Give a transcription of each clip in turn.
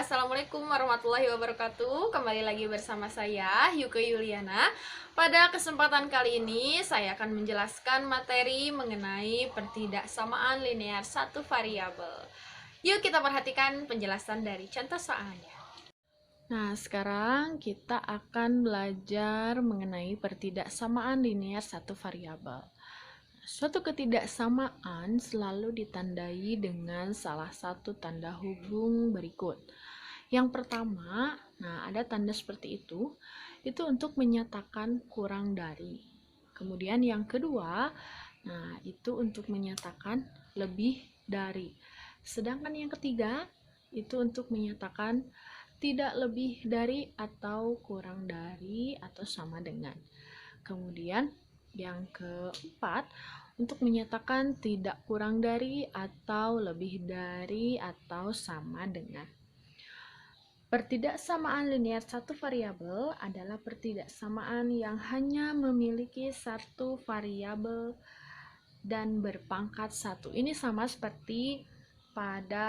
Assalamualaikum warahmatullahi wabarakatuh. Kembali lagi bersama saya, Yuke Yuliana. Pada kesempatan kali ini, saya akan menjelaskan materi mengenai pertidaksamaan linear satu variabel. Yuk kita perhatikan penjelasan dari contoh soalnya. Nah, sekarang kita akan belajar mengenai pertidaksamaan linear satu variabel. Suatu ketidaksamaan selalu ditandai dengan salah satu tanda hubung berikut. Yang pertama, ada tanda seperti itu untuk menyatakan kurang dari. Kemudian yang kedua, itu untuk menyatakan lebih dari. Sedangkan yang ketiga, itu untuk menyatakan tidak lebih dari atau kurang dari atau sama dengan. Kemudian yang keempat, untuk menyatakan tidak kurang dari atau lebih dari atau sama dengan. Pertidaksamaan linear satu variabel adalah pertidaksamaan yang hanya memiliki satu variabel dan berpangkat satu. Ini sama seperti pada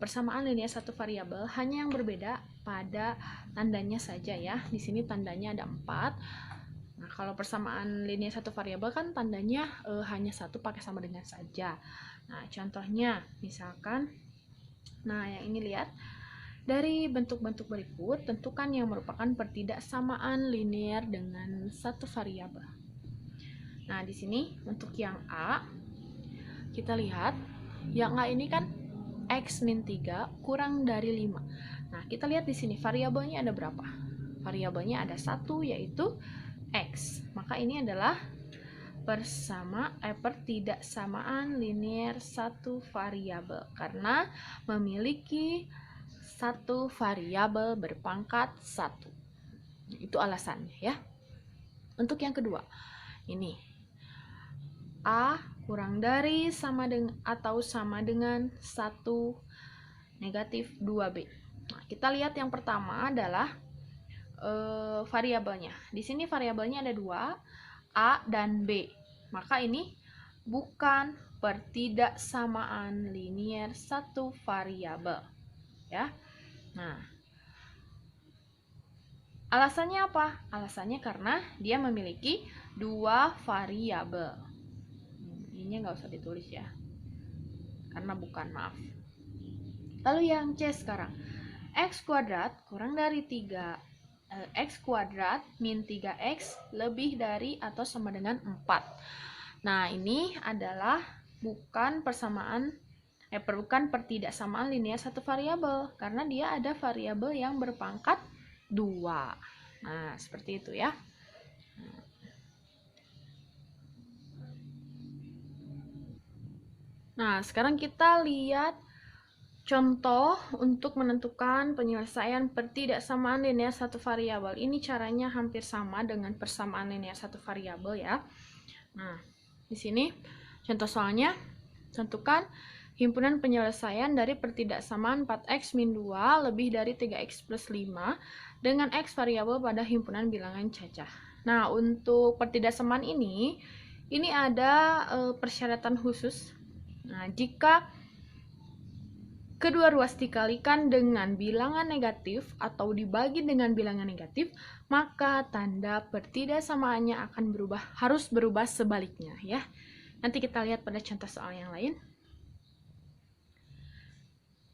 persamaan linear satu variabel, hanya yang berbeda pada tandanya saja ya. Di sini tandanya ada 4. Nah, kalau persamaan linear satu variabel kan tandanya hanya satu, pakai sama dengan saja. Nah, contohnya misalkan, yang ini lihat, dari bentuk-bentuk berikut, tentukan yang merupakan pertidaksamaan linear dengan satu variabel. Nah, di sini untuk yang A, kita lihat, yang A ini kan X min 3 kurang dari 5. Nah, kita lihat di sini variabelnya ada berapa? Variabelnya ada 1, yaitu X. Maka ini adalah pertidaksamaan linear satu variabel karena memiliki satu variabel berpangkat 1. Itu alasannya ya. Untuk yang kedua, ini A kurang dari sama dengan atau sama dengan 1 negatif 2B. Nah, kita lihat yang pertama adalah variabelnya. Di sini variabelnya ada 2, A dan B. Maka ini bukan pertidaksamaan linear satu variabel. Ya. Nah, alasannya apa? Alasannya karena dia memiliki 2 variabel. Ini nggak usah ditulis ya. Karena bukan, maaf. Lalu yang C sekarang. X kuadrat kurang dari 3 X kuadrat min 3X lebih dari atau sama dengan 4. Nah, ini adalah bukan pertidaksamaan linear satu variabel karena dia ada variabel yang berpangkat 2. Nah, seperti itu ya. Nah, sekarang kita lihat contoh untuk menentukan penyelesaian pertidaksamaan linear satu variabel. Ini caranya hampir sama dengan persamaan linear satu variabel ya. Nah, di sini contoh soalnya, tentukan himpunan penyelesaian dari pertidaksamaan 4x min 2 lebih dari 3x plus 5 dengan x variabel pada himpunan bilangan cacah. Nah, untuk pertidaksamaan ini ada persyaratan khusus. Nah, jika kedua ruas dikalikan dengan bilangan negatif atau dibagi dengan bilangan negatif, maka tanda pertidaksamaannya harus berubah sebaliknya ya. Nanti kita lihat pada contoh soal yang lain.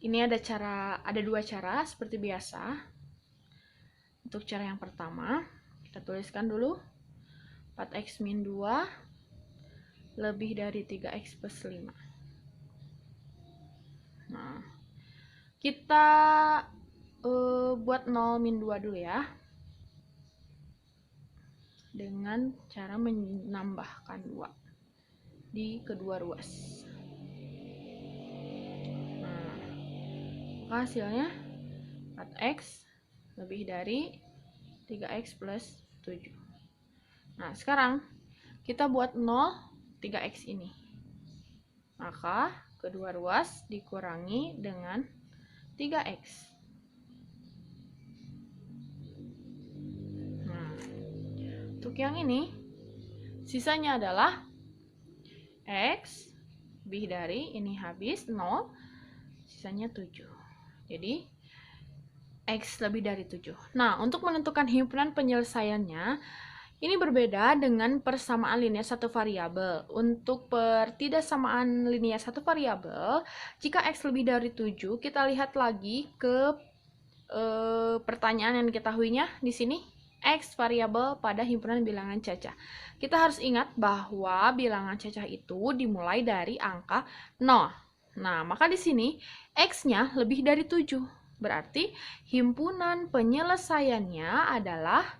Ini ada 2 cara seperti biasa. Untuk cara yang pertama, kita tuliskan dulu 4x min 2 lebih dari 3x plus 5. Nah, kita buat 0 min 2 dulu ya. Dengan cara menambahkan 2 di kedua ruas. Nah, maka hasilnya 4x lebih dari 3x plus 7. Nah, sekarang kita buat 0 3x ini. Maka kedua ruas dikurangi dengan 3x. Nah, untuk yang ini sisanya adalah x lebih dari, ini habis 0, sisanya 7. Jadi X lebih dari 7. Nah, untuk menentukan himpunan penyelesaiannya, ini berbeda dengan persamaan linear satu variabel. Untuk pertidaksamaan linear satu variabel, jika X lebih dari 7, kita lihat lagi ke pertanyaan yang diketahuinya di sini. X variabel pada himpunan bilangan cacah. Kita harus ingat bahwa bilangan cacah itu dimulai dari angka 0. Nah, maka di sini X-nya lebih dari 7. Berarti himpunan penyelesaiannya adalah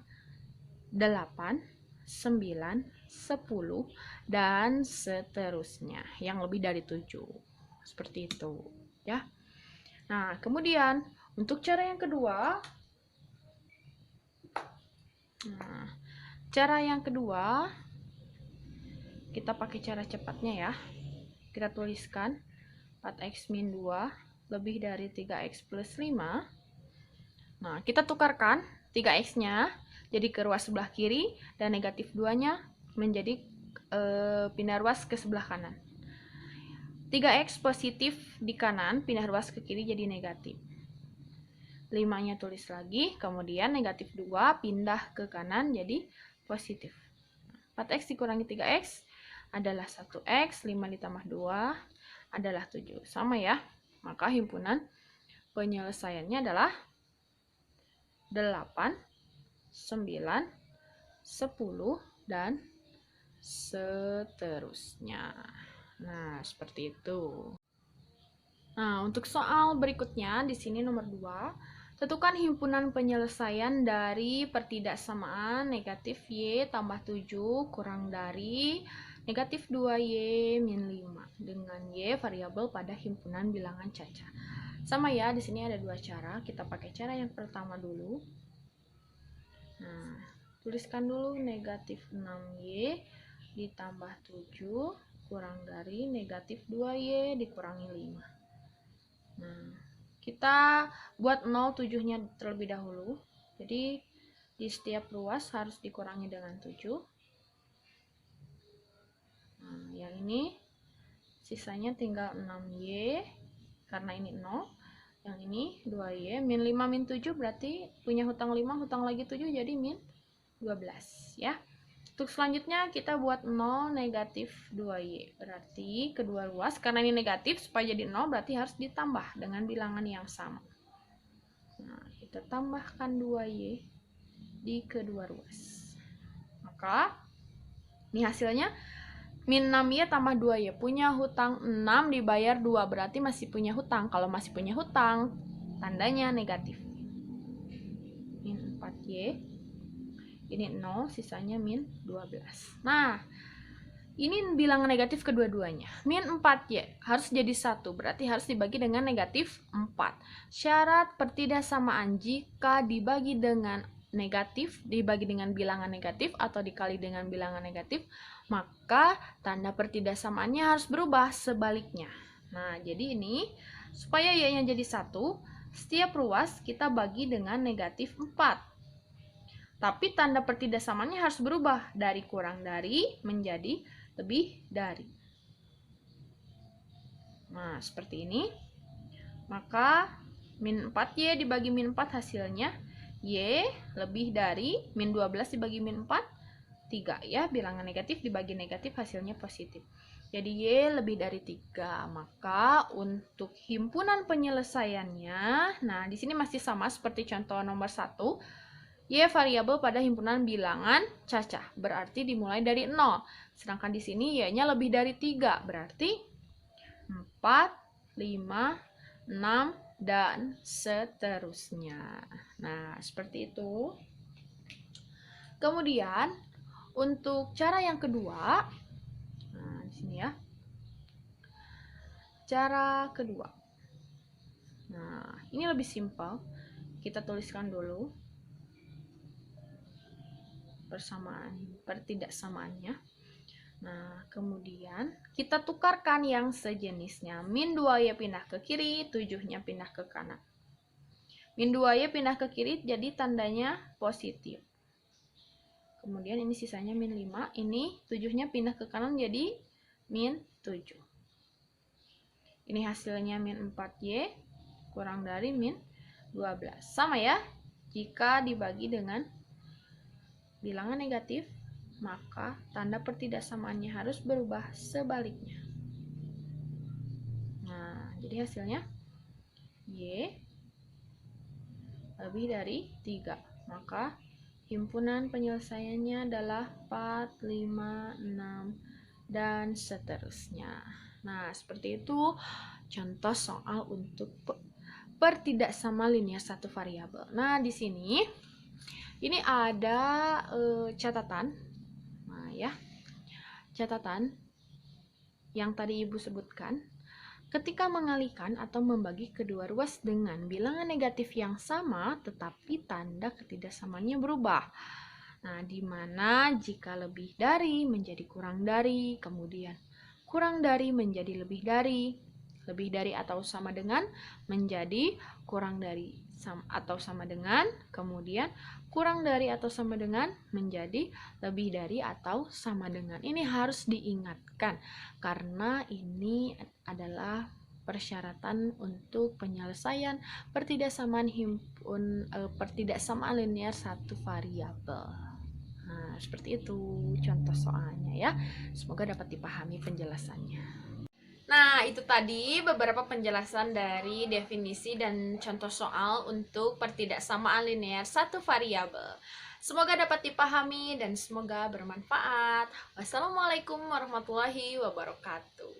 8, 9, 10, dan seterusnya. Yang lebih dari 7. Seperti itu. Ya. Nah, kemudian untuk cara yang kedua, kita pakai cara cepatnya ya. Kita tuliskan 4x min 2 lebih dari 3x plus 5. Nah, kita tukarkan 3x-nya jadi ke ruas sebelah kiri dan negatif 2-nya menjadi pindah ruas ke sebelah kanan. 3x positif di kanan, pindah ruas ke kiri jadi negatif. 5-nya tulis lagi, kemudian negatif 2 pindah ke kanan jadi positif. 4x dikurangi 3x adalah 1x, 5 ditambah 2 adalah 7. Sama ya, maka himpunan penyelesaiannya adalah 8, 9, 10, dan seterusnya. Nah, seperti itu. Nah, untuk soal berikutnya, di sini nomor 2. Tentukan himpunan penyelesaian dari pertidaksamaan negatif Y tambah 7 kurang dari negatif 2Y min 5 dengan Y variabel pada himpunan bilangan cacah. Sama ya, di sini ada dua cara. Kita pakai cara yang pertama dulu. Nah, tuliskan dulu negatif 6Y ditambah 7 kurang dari negatif 2Y dikurangi 5. Nah, kita buat 0 7-nya terlebih dahulu. Jadi di setiap ruas harus dikurangi dengan 7. Nah, yang ini sisanya tinggal 6Y karena ini 0. Yang ini 2Y min 5 min 7 berarti punya hutang 5, hutang lagi 7 jadi min 12 ya. Untuk selanjutnya kita buat 0 negatif 2Y. Berarti kedua ruas, karena ini negatif, supaya jadi 0 berarti harus ditambah dengan bilangan yang sama. Nah, kita tambahkan 2Y di kedua ruas. Maka, ini hasilnya min 6Y tambah 2Y. Punya hutang 6 dibayar 2, berarti masih punya hutang. Kalau masih punya hutang, tandanya negatif. Min 4Y. Ini 0, sisanya min 12. Nah, ini bilangan negatif kedua-duanya. Min 4Y harus jadi 1, berarti harus dibagi dengan negatif 4. Syarat pertidaksamaan jika dibagi dengan negatif, dibagi dengan bilangan negatif atau dikali dengan bilangan negatif, maka tanda pertidaksamaannya harus berubah sebaliknya. Nah, jadi ini, supaya Y-nya jadi 1, setiap ruas kita bagi dengan negatif 4. Tapi tanda pertidaksamaannya harus berubah dari kurang dari menjadi lebih dari. Nah, seperti ini. Maka min 4Y dibagi min 4 hasilnya Y lebih dari min 12 dibagi min 4, 3 ya. Bilangan negatif dibagi negatif hasilnya positif. Jadi Y lebih dari 3. Maka untuk himpunan penyelesaiannya, nah di sini masih sama seperti contoh nomor 1. Y variabel pada himpunan bilangan cacah, berarti dimulai dari 0. Sedangkan di sini Y-nya lebih dari 3, berarti 4, 5, 6, dan seterusnya. Nah, seperti itu. Kemudian, untuk cara yang kedua, nah di sini ya. Cara kedua. Nah, ini lebih simpel. Kita tuliskan dulu pertidaksamaannya. Nah, kemudian kita tukarkan yang sejenisnya. Min 2Y pindah ke kiri, 7-nya pindah ke kanan. Min 2Y pindah ke kiri jadi tandanya positif. Kemudian ini sisanya min 5. Ini 7-nya pindah ke kanan jadi min 7. Ini hasilnya min 4Y kurang dari min 12. Sama ya, jika dibagi dengan bilangan negatif, maka tanda pertidaksamaannya harus berubah sebaliknya. Nah, jadi hasilnya Y lebih dari 3. Maka himpunan penyelesaiannya adalah 4, 5, 6, dan seterusnya. Nah, seperti itu contoh soal untuk pertidaksamaan linear satu variabel. Nah, di sini ini ada catatan. Nah, ya. Catatan yang tadi Ibu sebutkan. Ketika mengalihkan atau membagi kedua ruas dengan bilangan negatif yang sama, tetapi tanda ketidaksamaannya berubah. Nah, di mana jika lebih dari menjadi kurang dari, kemudian kurang dari menjadi lebih dari atau sama dengan menjadi kurang dari atau sama dengan, kemudian kurang dari atau sama dengan menjadi lebih dari atau sama dengan. Ini harus diingatkan karena ini adalah persyaratan untuk penyelesaian pertidaksamaan pertidaksamaan linear satu variabel. Nah, seperti itu contoh soalnya ya. Semoga dapat dipahami penjelasannya. Nah, itu tadi beberapa penjelasan dari definisi dan contoh soal untuk pertidaksamaan linear satu variabel. Semoga dapat dipahami dan semoga bermanfaat. Wassalamualaikum warahmatullahi wabarakatuh.